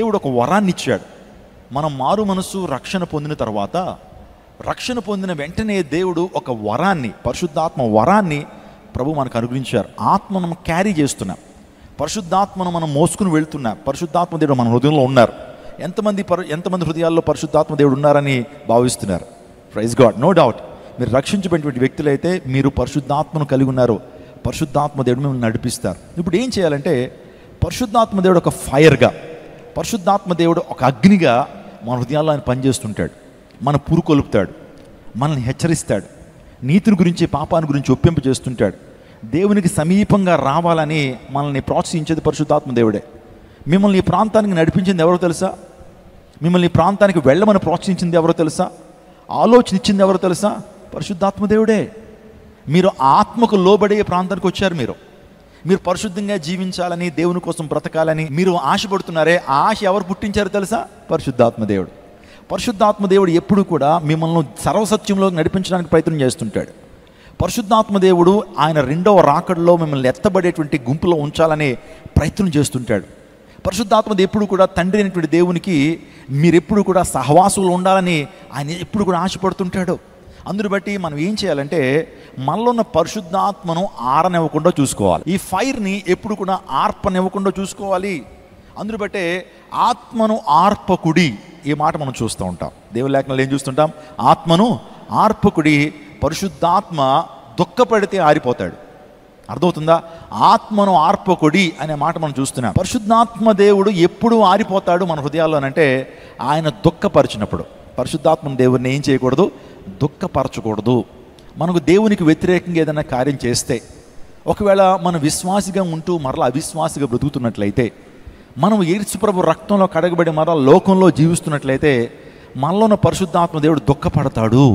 దేవుడు ఒక వరాన్ని ఇచ్చాడు. మనం మారు మనసు రక్షణ పొందిన తర్వాత, రక్షణ పొందిన వెంటనే దేవుడు ఒక వరాన్ని, పరిశుద్ధాత్మ వరాన్ని ప్రభు మనకు అనుగ్రహించారు. ఆత్మను మనం క్యారీ చేస్తున్నాం, పరిశుద్ధాత్మను మనం మోసుకుని వెళ్తున్నాం. పరిశుద్ధాత్మ దేవుడు మన హృదయంలో ఉన్నారు. ఎంతమంది హృదయాల్లో పరిశుద్ధాత్మ దేవుడు ఉన్నారని భావిస్తున్నారు? Praise God. నో డౌట్, మీరు రక్షించబడినటువంటి వ్యక్తులైతే మీరు పరిశుద్ధాత్మను కలిగి ఉన్నారు. పరిశుద్ధాత్మ దేవుడు మిమ్మల్ని నడిపిస్తారు. ఇప్పుడు ఏం చేయాలంటే, పరిశుద్ధాత్మ దేవుడు ఒక ఫైర్గా, పరిశుద్ధాత్మ దేవుడు ఒక అగ్నిగా మన హృదయాల్లో ఆయన పనిచేస్తుంటాడు. మన పురుకొలుపుతాడు, మనల్ని హెచ్చరిస్తాడు, నీతిని గురించి పాపాన్ని గురించి ఒప్పింప చేస్తుంటాడు. దేవునికి సమీపంగా రావాలని మనల్ని ప్రోత్సహించేది పరిశుద్ధాత్మ దేవుడే. మిమ్మల్ని ఈ ప్రాంతానికి నడిపించింది ఎవరో తెలుసా? మిమ్మల్ని ఈ ప్రాంతానికి వెళ్ళమని ప్రోత్సహించింది ఎవరో తెలుసా? ఆలోచన ఇచ్చింది ఎవరో తెలుసా? పరిశుద్ధాత్మ దేవుడే. మీరు ఆత్మకు లోబడే ప్రాంతానికి వచ్చారు. మీరు పరిశుద్ధంగా జీవించాలని, దేవుని కోసం బ్రతకాలని మీరు ఆశపడుతున్నారే, ఆ ఆశ ఎవరు పుట్టించారో తెలుసా? పరిశుద్ధాత్మ దేవుడు. పరిశుద్ధాత్మ దేవుడు ఎప్పుడు కూడా మిమ్మల్ని సర్వసత్యంలో నడిపించడానికి ప్రయత్నం చేస్తుంటాడు. పరిశుద్ధాత్మ దేవుడు ఆయన రెండవ రాకడలో మిమ్మల్ని ఎత్తబడేటువంటి గుంపులో ఉంచాలని ప్రయత్నం చేస్తుంటాడు. పరిశుద్ధాత్మ ఎప్పుడు కూడా తండ్రి అయినటువంటి దేవునికి మీరెప్పుడు కూడా సహవాసులు ఉండాలని ఆయన ఎప్పుడు కూడా ఆశపడుతుంటాడు. అందుని బట్టి మనం ఏం చేయాలంటే, మనలో ఉన్న పరిశుద్ధాత్మను ఆరనివ్వకుండా చూసుకోవాలి. ఈ ఫైర్ని ఎప్పుడు కూడా ఆర్పనివ్వకుండా చూసుకోవాలి. అందుని బట్టే ఆత్మను ఆర్పకుడి, ఈ మాట మనం చూస్తూ ఉంటాం. దేవుని లేఖనాలు ఏం చూస్తుంటాం? ఆత్మను ఆర్పకుడి, పరిశుద్ధాత్మ దుఃఖపడితే ఆరిపోతాడు. అర్థమవుతుందా? ఆత్మను ఆర్పకుడి అనే మాట మనం చూస్తున్నాం. పరిశుద్ధాత్మ దేవుడు ఎప్పుడు ఆరిపోతాడు మన హృదయాల్లోనంటే, ఆయన దుఃఖపరిచినప్పుడు. పరిశుద్ధాత్మ దేవుడిని ఏం చేయకూడదు? దుఃఖపరచకూడదు. మనకు దేవునికి వ్యతిరేకంగా ఏదైనా కార్యం చేస్తే, ఒకవేళ మనం విశ్వాసిగా ఉంటూ మరలా అవిశ్వాసిగా బ్రతుకుతున్నట్లయితే, మనం యేసుప్రభు రక్తంలో కడగబడి మరలా లోకంలో జీవిస్తున్నట్లయితే, మనలో ఉన్న పరిశుద్ధాత్మ దేవుడు దుఃఖపడతాడు.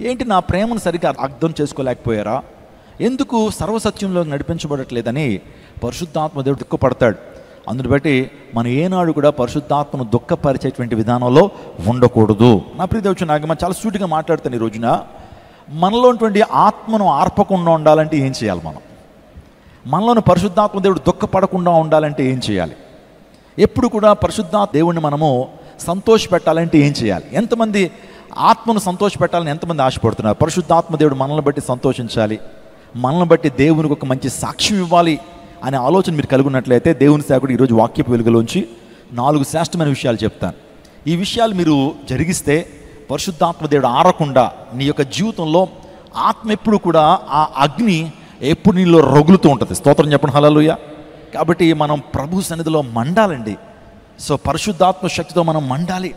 ఏంటి, నా ప్రేమను సరిగ్గా అర్థం చేసుకోలేకపోయారా? ఎందుకు సర్వసత్యంలో నడిపించబడట్లేదని పరిశుద్ధాత్మ దేవుడు దుఃఖపడతాడు. అందుని బట్టి మనం ఏనాడు కూడా పరిశుద్ధాత్మను దుఃఖపరిచేటువంటి విధానంలో ఉండకూడదు. నా ప్రియ దేవుని నాగమ్మ చాలా సూటిగా మాట్లాడుతాను ఈ రోజున. మనలో ఉన్నటువంటి ఆత్మను ఆర్పకుండా ఉండాలంటే ఏం చేయాలి? మనలోని పరిశుద్ధాత్మ దేవుడు దుఃఖపడకుండా ఉండాలంటే ఏం చేయాలి? ఎప్పుడు కూడా పరిశుద్ధాత్మ దేవుడిని మనము సంతోషపెట్టాలంటే ఏం చేయాలి? ఎంతమంది ఆత్మను సంతోషపెట్టాలని ఎంతమంది ఆశపడుతున్నారు? పరిశుద్ధాత్మ దేవుడు మనల్ని బట్టి సంతోషించాలి, మనల్ని బట్టి దేవునికి ఒక మంచి సాక్ష్యం ఇవ్వాలి అనే ఆలోచన మీరు కలిగి ఉన్నట్లయితే, దేవుని సేవకుడు ఈరోజు వాక్యపు వెలుగులోంచి 4 శ్రేష్టమైన విషయాలు చెప్తాను. ఈ విషయాలు మీరు జరిగిస్తే పరిశుద్ధాత్మ దేవుడు ఆరకుండా నీ యొక్క జీవితంలో ఆత్మ ఎప్పుడు కూడా ఆ అగ్ని ఎప్పుడు నీలో రగులుతూ ఉంటుంది. స్తోత్రం చెప్పండి, హల్లెలూయా. కాబట్టి మనం ప్రభు సన్నిధిలో మండాలండి. సో పరిశుద్ధాత్మ శక్తితో మనం మండాలి.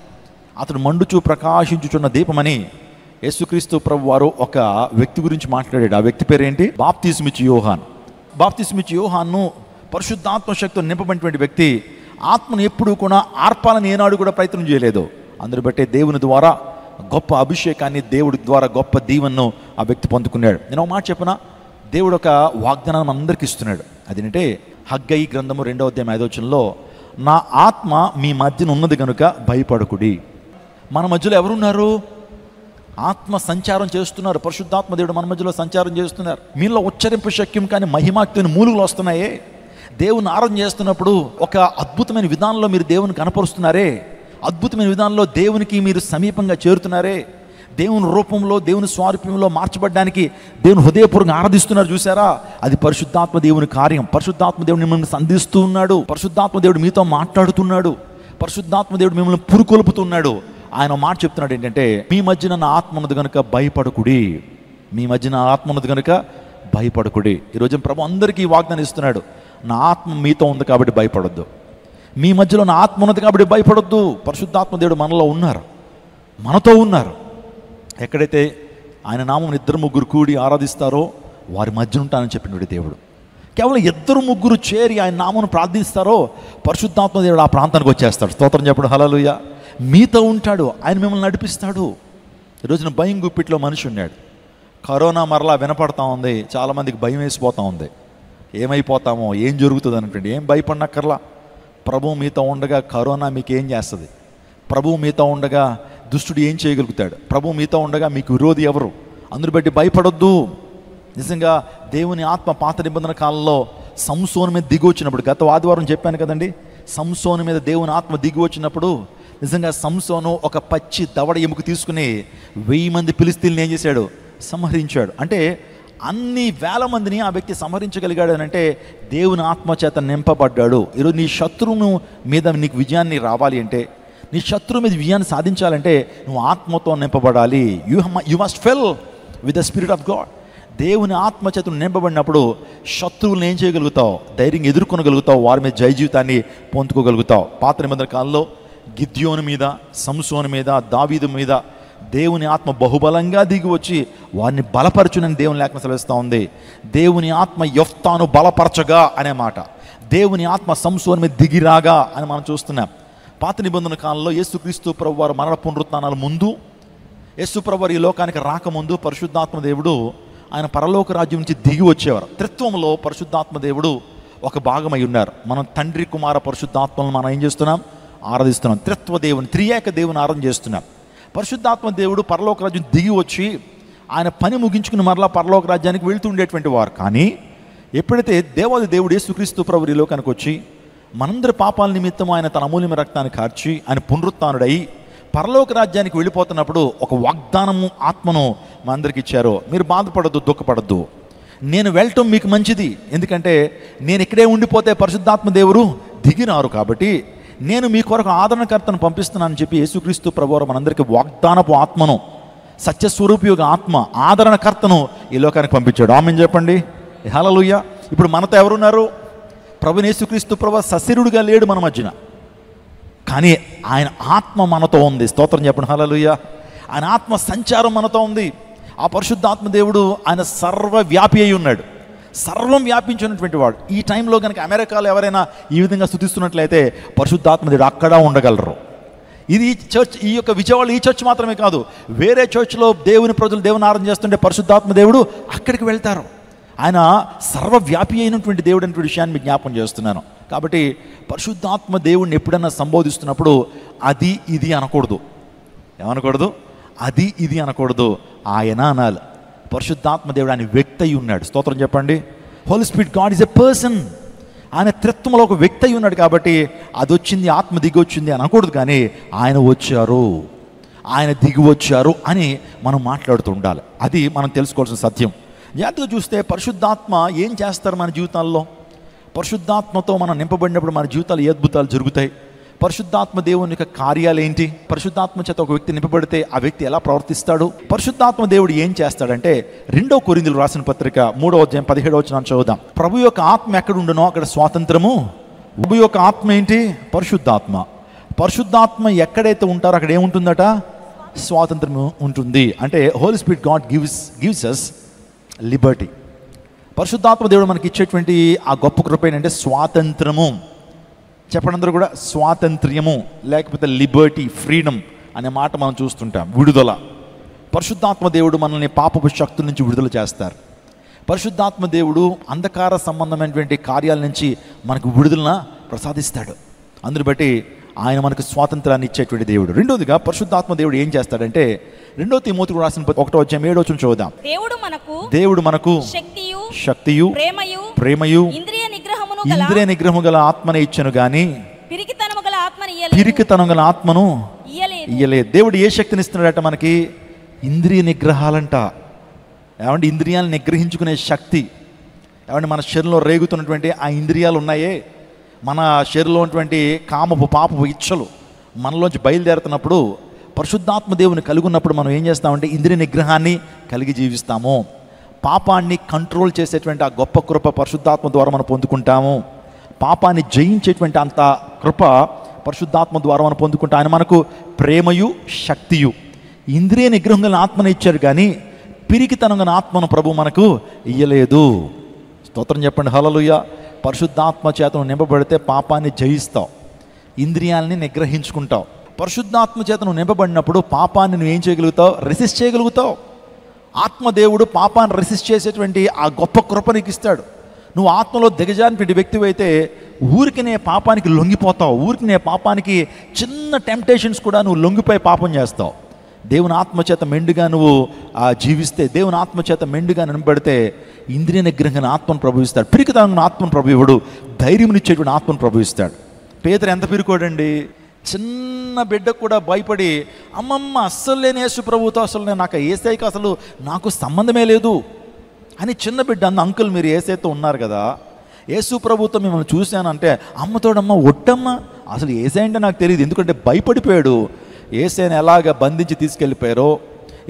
అతడు మండుచూ ప్రకాశించుచున్న దీపమని యేసుక్రీస్తు ప్రభు వారు ఒక వ్యక్తి గురించి మాట్లాడాడు. ఆ వ్యక్తి పేరు ఏంటి? బాప్తిస్మిచ్చు యోహాన్. బాప్తిస్మిచ్చు యోహాన్ను పరిశుద్ధాత్మ శక్తితో నింపబడినటువంటి వ్యక్తి ఆత్మను ఎప్పుడు కూడా ఆర్పాలని ఏనాడు కూడా ప్రయత్నం చేయలేదు. అందుని బట్టే దేవుని ద్వారా గొప్ప అభిషేకాన్ని, దేవుడి ద్వారా గొప్ప దీవెనను ఆ వ్యక్తి పొందుకున్నాడు. నేను ఒక మాట చెప్పనా, దేవుడు ఒక వాగ్దానం అందరికి ఇస్తున్నాడు. అదేంటంటే హగ్గయి గ్రంథము 2వ అధ్యాయం 5వ వచనంలో, నా ఆత్మ మీ మధ్యన ఉన్నది కనుక భయపడకుడి. మన మధ్యలో ఎవరున్నారు? ఆత్మ సంచారం చేస్తున్నారు. పరిశుద్ధాత్మ దేవుడు మన మధ్యలో సంచారం చేస్తున్నారు. మీలో ఉచ్చరింపు శక్యం కానీ మహిమాక్తిని మూలుగులు వస్తున్నాయే. దేవుని ఆరాధన చేస్తున్నప్పుడు ఒక అద్భుతమైన విధానంలో మీరు దేవుని కనపరుస్తున్నారే, అద్భుతమైన విధానంలో దేవునికి మీరు సమీపంగా చేరుతున్నారే, దేవుని రూపంలో, దేవుని స్వారూప్యంలో మార్చబడడానికి దేవుని హృదయపూర్వకంగా ఆరాధిస్తున్నారు. చూసారా? అది పరిశుద్ధాత్మ దేవుని కార్యం. పరిశుద్ధాత్మ దేవుడు మిమ్మల్ని సంధిస్తూ ఉన్నాడు. పరిశుద్ధాత్మ దేవుడు మీతో మాట్లాడుతున్నాడు. పరిశుద్ధాత్మ దేవుడు మిమ్మల్ని పురుకొల్పుతున్నాడు. ఆయన మాట చెప్తున్నాడు ఏంటంటే, మీ మధ్యన నా ఆత్మ ఉన్నది కనుక భయపడకుడి. మీ మధ్యన ఆత్మ ఉన్నది కనుక భయపడకుడి. ఈరోజు ప్రభు అందరికీ వాగ్దానం ఇస్తున్నాడు, నా ఆత్మ మీతో ఉంది కాబట్టి భయపడొద్దు. మీ మధ్యలో నా ఆత్మ ఉన్నది కాబట్టి భయపడొద్దు. పరిశుద్ధాత్మ దేవుడు మనలో ఉన్నారు, మనతో ఉన్నారు. ఎక్కడైతే ఆయన నామం 2-3 కూడి ఆరాధిస్తారో వారి మధ్య ఉంటానని చెప్పినటువంటి దేవుడు. కేవలం 2-3 చేరి ఆయన నామను ప్రార్థిస్తారో పరిశుద్ధాత్మ దేవుడు ఆ ప్రాంతానికి వచ్చేస్తాడు. స్తోత్రం చెప్పండి, హల్లెలూయా. మీతో ఉంటాడు, ఆయన మిమ్మల్ని నడిపిస్తాడు. ఈరోజున భయం గుప్పిట్లో మనిషి ఉన్నాడు. కరోనా మరలా వినపడతా ఉంది, చాలామందికి భయం వేసిపోతూ ఉంది. ఏమైపోతామో, ఏం జరుగుతుంది అనుకోండి. ఏం భయపడనక్కర్లా. ప్రభువు మీతో ఉండగా కరోనా మీకు ఏం చేస్తుంది? ప్రభువు మీతో ఉండగా దుష్టుడు ఏం చేయగలుగుతాడు? ప్రభువు మీతో ఉండగా మీకు విరోధి ఎవరు? అందుని బట్టి భయపడొద్దు. నిజంగా దేవుని ఆత్మ పాత నిబంధన కాలంలో సంసోను మీద దిగి వచ్చినప్పుడు, గత ఆదివారం చెప్పాను కదండి, సంసోను మీద దేవుని ఆత్మ దిగి వచ్చినప్పుడు నిజంగా సంసోను ఒక పచ్చి దవడ ఎముక తీసుకుని 1000 మంది ఫిలిష్తీయుల్ని ఏం చేశాడు? సంహరించాడు. అంటే అన్ని వేల మందిని ఆ వ్యక్తి సంహరించగలిగాడు అని అంటే దేవుని ఆత్మచేత నింపబడ్డాడు. ఈరోజు నీ శత్రువును మీద నీకు విజయాన్ని రావాలి అంటే, నీ శత్రువు మీద విజయాన్ని సాధించాలంటే నువ్వు ఆత్మతో నింపబడాలి. You must fill with the spirit of God. దేవుని ఆత్మచేతను నింపబడినప్పుడు శత్రువులను ఏం చేయగలుగుతావు? ధైర్యంగా ఎదుర్కొనగలుగుతావు. వారి మీద జయ జీవితాన్ని పొందుకోగలుగుతావు. పాత నిబంధన కాలంలో గిద్యోను మీద, సంసోను మీద, దావీదు మీద దేవుని ఆత్మ బహుబలంగా దిగి వచ్చి వారిని బలపరచునని దేవుని లేఖనం సెలవిస్తూ ఉంది. దేవుని ఆత్మ యెఫ్తాను బలపరచగా అనే మాట, దేవుని ఆత్మ సంసోను మీద దిగిరాగా అని మనం చూస్తున్నాం. పాత నిబంధన కాలంలో యేసుక్రీస్తు ప్రభువారు మరణ పునరుత్థానాల ముందు, యేసు ప్రభువారు ఈ లోకానికి రాకముందు పరిశుద్ధాత్మ దేవుడు ఆయన పరలోక రాజ్యం నుంచి దిగి వచ్చేవారు. త్రిత్వంలో పరిశుద్ధాత్మ దేవుడు ఒక భాగమై ఉన్నారు. మనం తండ్రి కుమార పరిశుద్ధాత్మలను మనం ఏం చేస్తున్నాం? ఆరాధిస్తున్నాం. త్రిత్వ దేవుని, త్రియేక దేవుని ఆరాధన చేస్తున్నాం. పరిశుద్ధాత్మ దేవుడు పరలోక రాజ్యం దిగి వచ్చి ఆయన పని ముగించుకుని మరలా పరలోక రాజ్యానికి వెళ్తూ ఉండేటువంటి వారు. కానీ ఎప్పుడైతే దేవాది దేవుడు యేసుక్రీస్తు ప్రభువు ఈ లోకానికి వచ్చి మనందరి పాపాల నిమిత్తం ఆయన తన అమూల్యమైన రక్తాన్ని కార్చి ఆయన పునరుత్థానుడై పరలోక రాజ్యానికి వెళ్ళిపోతున్నప్పుడు ఒక వాగ్దానము ఆత్మను మనందరికి ఇచ్చారు. మీరు బాధపడద్దు, దుఃఖపడద్దు, నేను వెళ్ళటం మీకు మంచిది. ఎందుకంటే నేను ఇక్కడే ఉండిపోతే పరిశుద్ధాత్మ దేవుడు దిగినారు కాబట్టి నేను మీ కొరకు ఆదరణకర్తను పంపిస్తున్నానని చెప్పి యేసుక్రీస్తు ప్రభువారు మనందరికీ వాగ్దానపు ఆత్మను, సత్యస్వరూపియోగ ఆత్మ, ఆదరణకర్తను ఈ లోకానికి పంపించాడు. ఆమేన్ చెప్పండి. హల్లెలూయా. ఇప్పుడు మనతో ఎవరున్నారు? ప్రభువైన యేసుక్రీస్తు ప్రభువు సశరీరుడిగా లేడు మన మధ్యన, కానీ ఆయన ఆత్మ మనతో ఉంది. స్తోత్రం చెప్పండి. హల్లెలూయా. ఆయన ఆత్మ సంచారం మనతో ఉంది. ఆ పరిశుద్ధాత్మ దేవుడు ఆయన సర్వవ్యాపి అయి ఉన్నాడు, సర్వం వ్యాపించినటువంటి వాడు. ఈ టైంలో కనుక అమెరికాలో ఎవరైనా ఈ విధంగా స్తుతిస్తున్నట్లయితే పరిశుద్ధాత్మ దేవుడు అక్కడ ఉండగలరు. ఇది చర్చ్, ఈ యొక్క విజయవాడ ఈ చర్చ్ మాత్రమే కాదు, వేరే చర్చ్లో దేవుని ప్రజలు దేవుని ఆరాధన చేస్తుంటే పరిశుద్ధాత్మ దేవుడు అక్కడికి వెళ్తారు. ఆయన సర్వవ్యాపి అయినటువంటి దేవుడు అనే విషయాన్ని మీకు జ్ఞాపకం చేస్తున్నాను. కాబట్టి పరిశుద్ధాత్మ దేవుడిని ఎప్పుడైనా సంబోధిస్తున్నప్పుడు అది ఇది అనకూడదు. ఏమనకూడదు? అది ఇది అనకూడదు, ఆయన అనాలి. పరిశుద్ధాత్మ దేవుడు ఆయన వ్యక్తి అయి ఉన్నాడు. స్తోత్రం చెప్పండి. Holy spirit god is a person. ఆయన త్రిత్వంలో ఒక వ్యక్తి అయి ఉన్నాడు కాబట్టి అది వచ్చింది, ఆత్మ దిగి వచ్చింది అనకూడదు, కానీ ఆయన వచ్చారు, ఆయన దిగి వచ్చారు అని మనం మాట్లాడుతూ ఉండాలి. అది మనం తెలుసుకోవాల్సిన సత్యం. జాగ్రత్తగా చూస్తే పరిశుద్ధాత్మ ఏం చేస్తారు మన జీవితాల్లో? పరిశుద్ధాత్మతో మనం నింపబడినప్పుడు మన జీవితాలు ఏ అద్భుతాలు జరుగుతాయి? పరిశుద్ధాత్మ దేవుని యొక్క కార్యాలు ఏంటి? పరిశుద్ధాత్మ చేత ఒక వ్యక్తి నింపబడితే ఆ వ్యక్తి ఎలా ప్రవర్తిస్తాడు? పరిశుద్ధాత్మ దేవుడు ఏం చేస్తాడంటే 2 కొరింథీయులు రాసిన పత్రిక 3వ అధ్యాయం 17వ వచనం చదువుదాం. ప్రభు యొక్క ఆత్మ ఎక్కడ ఉండునో అక్కడ స్వాతంత్రము. ప్రభు యొక్క ఆత్మ ఏంటి? పరిశుద్ధాత్మ. పరిశుద్ధాత్మ ఎక్కడైతే ఉంటారో అక్కడ ఏముంటుందట? స్వాతంత్రము ఉంటుంది. అంటే holy spirit god gives us liberty. పరిశుద్ధాత్మ దేవుడు మనకి ఇచ్చేటువంటి ఆ గొప్ప కృప ఏంటంటే స్వాతంత్రము. చెప్పండి అందరూ కూడా, స్వాతంత్ర్యము లేకపోతే లిబర్టీ, ఫ్రీడమ్ అనే మాట మనం చూస్తుంటాం. విడుదల. పరిశుద్ధాత్మ దేవుడు మనల్ని పాపపు శక్తుల నుంచి విడుదల చేస్తారు. పరిశుద్ధాత్మ దేవుడు అంధకార సంబంధమైనటువంటి కార్యాల నుంచి మనకు విడుదలను ప్రసాదిస్తాడు. అందుని బట్టి ఆయన మనకు స్వాతంత్రాన్ని ఇచ్చేటువంటి దేవుడు. రెండోదిగా పరిశుద్ధాత్మ దేవుడు ఏం చేస్తాడంటే 2 తిమోతికి రాసిన 1వ అధ్యాయం 7వ వచనం చదువుదాం. దేవుడు మనకు శక్తియు ప్రేమయు ఇంద్రియ నిగ్రహము గల ఆత్మనే ఇచ్చెను గాని పిరికితనం గల ఆత్మను ఇయ్యలేదు. దేవుడు ఏ శక్తిని ఇస్తున్నాడట మనకి? ఇంద్రియ నిగ్రహాలంట. ఏమంటే ఇంద్రియాలను నిగ్రహించుకునే శక్తి. ఏమంటే మన శరీరంలో రేగుతున్నటువంటి ఆ ఇంద్రియాలు ఉన్నాయే, మన శరీరంలో ఉన్నటువంటి కామపు పాపపు ఇచ్చలు మనలోంచి బయలుదేరుతున్నప్పుడు పరిశుద్ధాత్మ దేవుని కలిగి ఉన్నప్పుడు మనం ఏం చేస్తామంటే ఇంద్రియ నిగ్రహాన్ని కలిగి జీవిస్తాము. పాపాన్ని కంట్రోల్ చేసేటువంటి ఆ గొప్ప కృప పరిశుద్ధాత్మ ద్వారా మనం పొందుకుంటాము. పాపాన్ని జయించేటువంటి అంత కృప పరిశుద్ధాత్మ ద్వారా మనం పొందుకుంటాం. ఆయన మనకు ప్రేమయు శక్తియు ఇంద్రియ నిగ్రహం గల ఆత్మను ఇచ్చారు, కానీ పిరికితనం గల ఆత్మను ప్రభు మనకు ఇయ్యలేదు. స్తోత్రం చెప్పండి. హల్లెలూయా. పరిశుద్ధాత్మ చేతను నింపబడితే పాపాన్ని జయిస్తావు, ఇంద్రియాలని నిగ్రహించుకుంటావు. పరిశుద్ధాత్మ చేతను నింపబడినప్పుడు పాపాన్ని నువ్వు ఏం చేయగలుగుతావు? రెసిస్ట్ చేయగలుగుతావు. ఆత్మదేవుడు పాపాన్ని రెసిస్ట్ చేసేటువంటి ఆ గొప్ప కృప నీకు ఇస్తాడు. నువ్వు ఆత్మలో దిగజారినటువంటి వ్యక్తివి అయితే ఊరికినే పాపానికి లొంగిపోతావు. ఊరికినే పాపానికి చిన్న టెంప్టేషన్స్ కూడా నువ్వు లొంగిపోయి పాపం చేస్తావు. దేవుని ఆత్మచేత మెండుగా నువ్వు జీవిస్తే, దేవుని ఆత్మచేత మెండుగా నింపబడితే ఇంద్రియ నిగ్రహం ఆత్మను ప్రభువిస్తాడు. పిరికితనం ఆత్మను ప్రభువుడు, ధైర్యం ఇచ్చేటువంటి ఆత్మను ప్రభువిస్తాడు. పేతురు ఎంత పిరుకోడండి, చిన్న బిడ్డకు కూడా భయపడి అమ్మమ్మ అస్సలు లేని యేసు ప్రభుతో అసలు నాకు యేసయ్యకి అసలు నాకు సంబంధమే లేదు అని చిన్న బిడ్డ అన్న, అంకుల్ మీరు యేసయ్యతో ఉన్నారు కదా, యేసు ప్రభుతో మిమ్మల్ని చూశానంటే అమ్మతోడమ్మ ఒట్టమ్మ అసలు యేసయ్య అంటే నాకు తెలియదు, ఎందుకంటే భయపడిపోయాడు. యేసయ్యని ఎలాగ బంధించి తీసుకెళ్ళిపోయారో,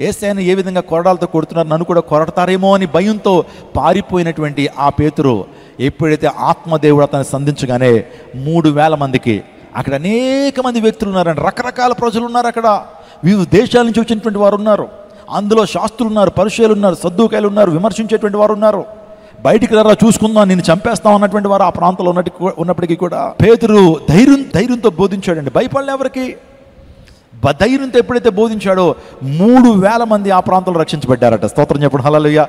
యేసయ్యని ఏ విధంగా కొరడాలతో కొడుతున్నారు, నన్ను కూడా కొరడతారేమో అని భయంతో పారిపోయినటువంటి ఆ పేతురు ఎప్పుడైతే ఆత్మదేవుడు అతన్ని సంధించగానే 3,000 మందికి, అక్కడ అనేక మంది వ్యక్తులు ఉన్నారండి, రకరకాల ప్రజలు ఉన్నారు, అక్కడ వివిధ దేశాల నుంచి వచ్చినటువంటి వారు ఉన్నారు, అందులో శాస్త్రులు ఉన్నారు, పరిచయాలు ఉన్నారు, సద్దూకాయలు ఉన్నారు, విమర్శించేటువంటి వారు ఉన్నారు, బయటికి రా చూసుకుందాం నిన్ను చంపేస్తాం అన్నటువంటి వారు ఆ ప్రాంతంలో ఉన్నప్పటికీ కూడా పేతురు ధైర్యంతో బోధించాడండి. భయపడలే ఎవరికి. ధైర్యంతో ఎప్పుడైతే బోధించాడో 3,000 మంది ఆ ప్రాంతంలో రక్షించబడ్డారట. స్తోత్రం చెప్పండి హల్లెలూయా.